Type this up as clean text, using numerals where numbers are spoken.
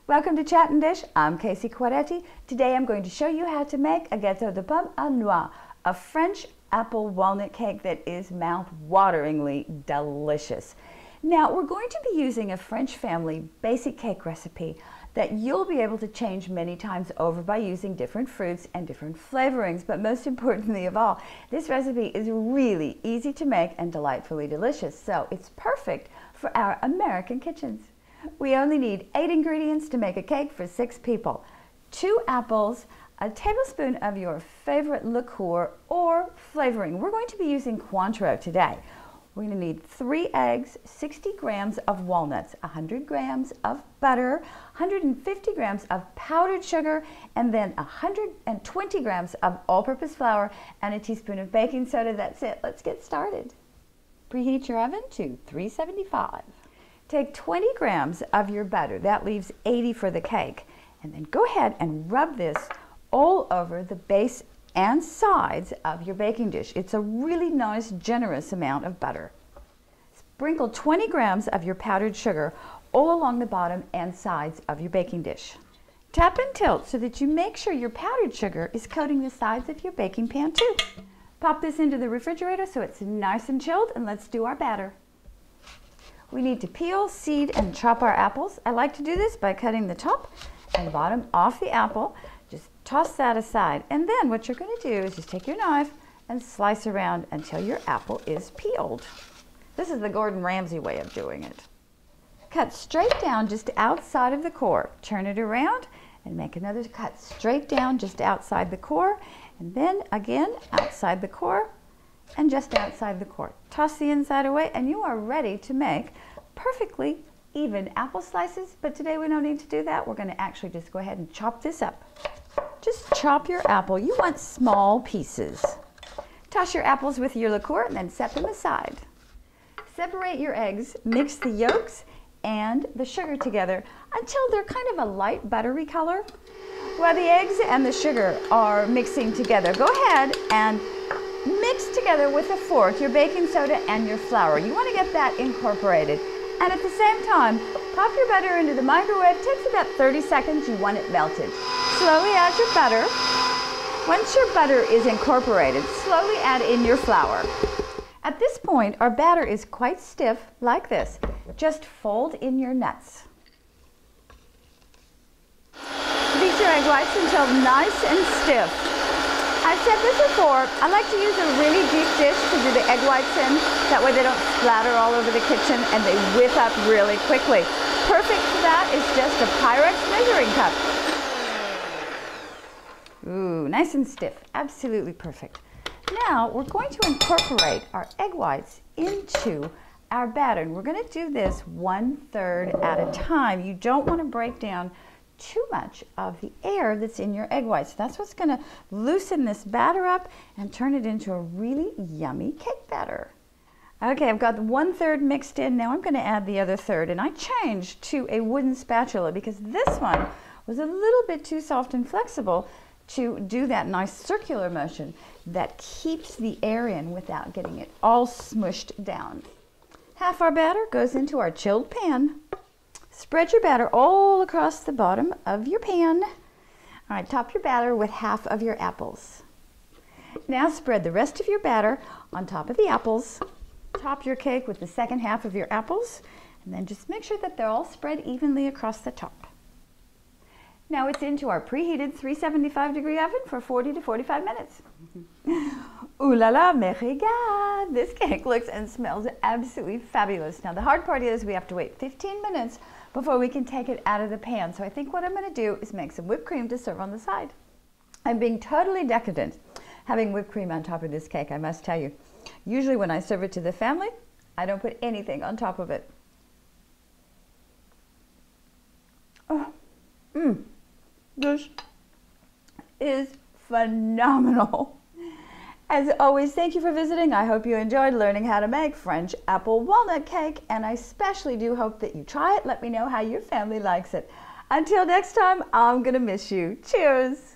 Welcome to Chat and Dish. I'm Casey Quaretti. Today I'm going to show you how to make a Gateau de Pommes à Noix, a French apple walnut cake that is mouth-wateringly delicious. Now we're going to be using a French family basic cake recipe that you'll be able to change many times over by using different fruits and different flavorings. But most importantly of all, this recipe is really easy to make and delightfully delicious. So it's perfect for our American kitchens. We only need 8 ingredients to make a cake for 6 people. 2 apples, a tablespoon of your favorite liqueur or flavoring. We're going to be using Cointreau today. We're going to need 3 eggs, 60 grams of walnuts, 100 grams of butter, 150 grams of powdered sugar, and then 120 grams of all-purpose flour and a teaspoon of baking soda. That's it. Let's get started. Preheat your oven to 375. Take 20 grams of your butter. That leaves 80 for the cake. And then go ahead and rub this all over the base and sides of your baking dish. It's a really nice, generous amount of butter. Sprinkle 20 grams of your powdered sugar all along the bottom and sides of your baking dish. Tap and tilt so that you make sure your powdered sugar is coating the sides of your baking pan too. Pop this into the refrigerator so it's nice and chilled, and let's do our batter. We need to peel, seed, and chop our apples. I like to do this by cutting the top and bottom off the apple. Just toss that aside. And then what you're going to do is just take your knife and slice around until your apple is peeled. This is the Gordon Ramsay way of doing it. Cut straight down just outside of the core. Turn it around and make another cut straight down just outside the core. And then again outside the core and just outside the core. Toss the inside away and you are ready to make perfectly even apple slices. But today we don't need to do that. We're going to actually just go ahead and chop this up. Just chop your apple. You want small pieces. Toss your apples with your liqueur and then set them aside. Separate your eggs, mix the yolks and the sugar together until they're kind of a light buttery color. While the eggs and the sugar are mixing together, go ahead and mix together with a fork your baking soda and your flour. You want to get that incorporated. And at the same time, pop your butter into the microwave. It takes about 30 seconds. You want it melted. Slowly add your butter. Once your butter is incorporated, slowly add in your flour. At this point, our batter is quite stiff, like this. Just fold in your nuts. Beat your egg whites until nice and stiff. I've said this before, I like to use a really deep dish to do the egg whites in. That way they don't splatter all over the kitchen and they whip up really quickly. Perfect for that is just a Pyrex measuring cup. Ooh, nice and stiff. Absolutely perfect. Now we're going to incorporate our egg whites into our batter. And we're going to do this 1/3 at a time. You don't want to break down too much of the air that's in your egg whites. That's what's going to loosen this batter up and turn it into a really yummy cake batter. Okay, I've got the 1/3 mixed in. Now I'm going to add the other third, and I changed to a wooden spatula because this one was a little bit too soft and flexible to do that nice circular motion that keeps the air in without getting it all smushed down. Half our batter goes into our chilled pan. Spread your batter all across the bottom of your pan. All right, top your batter with half of your apples. Now spread the rest of your batter on top of the apples. Top your cake with the second half of your apples, and then just make sure that they're all spread evenly across the top. Now it's into our preheated 375-degree oven for 40 to 45 minutes. Ooh la la, me regarde! This cake looks and smells absolutely fabulous. Now the hard part is we have to wait 15 minutes before we can take it out of the pan. So I think what I'm going to do is make some whipped cream to serve on the side. I'm being totally decadent having whipped cream on top of this cake, I must tell you. Usually when I serve it to the family, I don't put anything on top of it. Oh, this is phenomenal. As always, thank you for visiting. I hope you enjoyed learning how to make French apple walnut cake, and I especially do hope that you try it. Let me know how your family likes it. Until next time, I'm gonna miss you. Cheers.